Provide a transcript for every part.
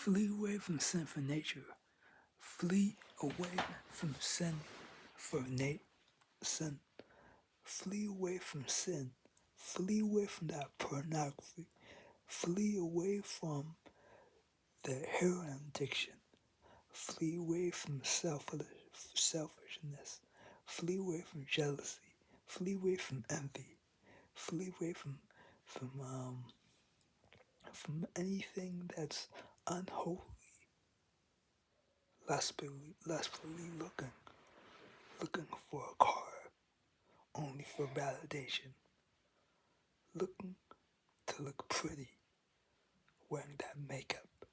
Flee away from sinful nature. Flee away from sin for sin. Flee away from sin. Flee away from that pornography. Flee away from the heroin addiction. Flee away from selfishness. Flee away from jealousy. Flee away from envy. Flee away from anything that's unholy. Lustfully looking for a car only for validation. Looking to look pretty, wearing that makeup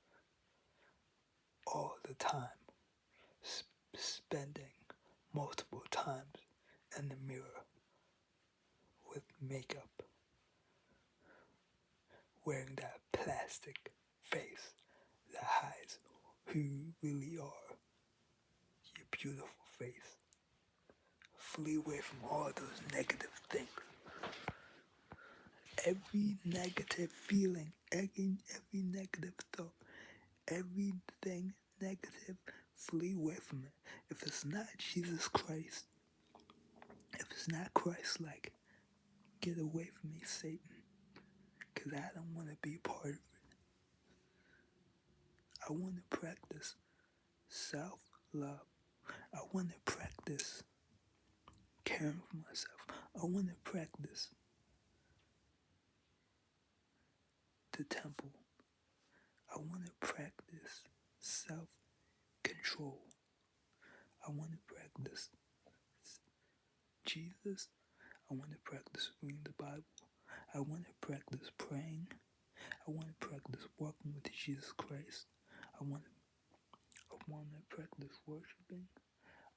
all the time, spending multiple times in the mirror with makeup, wearing that plastic face that hides who you really are, your beautiful face. Flee away from all those negative things. Every negative feeling, every negative thought, everything negative, flee away from it. If it's not Jesus Christ, if it's not Christ-like, get away from me, Satan, because I don't want to be part of it. I want to practice self-love. I want to practice caring for myself. I want to practice the temple. I want to practice self-control. I want to practice Jesus. I want to practice reading the Bible. I want to practice praying. I want to practice walking with Jesus Christ. I want to practice worshiping.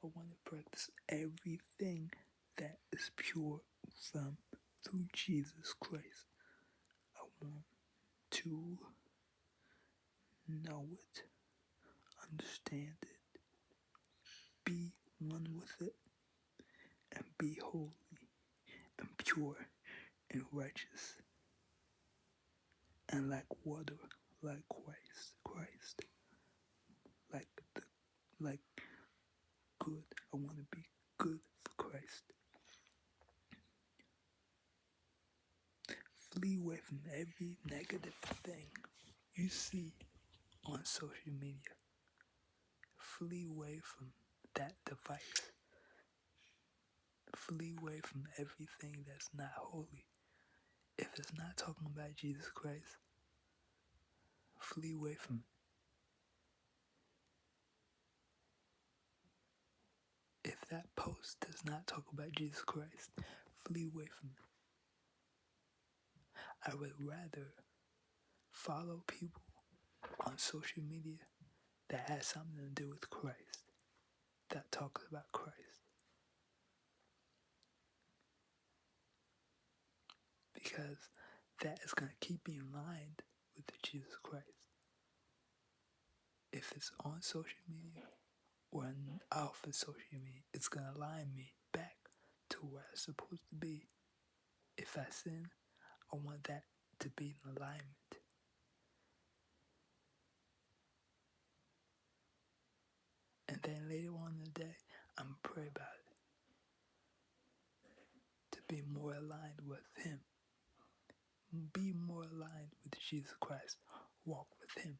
I want to practice everything that is pure through Jesus Christ. I want to know it, understand it, be one with it, and be holy and pure and righteous and like water, like Christ, like good. I want to be good for Christ. Flee away from every negative thing you see on social media. Flee away from that device. Flee away from everything that's not holy. If it's not talking about Jesus Christ, flee away from it. If that post does not talk about Jesus Christ, flee away from it. I would rather follow people on social media that has something to do with Christ, that talks about Christ. Because that is going to keep me in line with Jesus Christ. If it's on social media or off of social media, it's going to align me back to where I'm supposed to be. If I sin, I want that to be in alignment. And then later on in the day, I'm going to pray about it. To be more aligned with Him. Be more aligned with Jesus Christ. Walk with Him.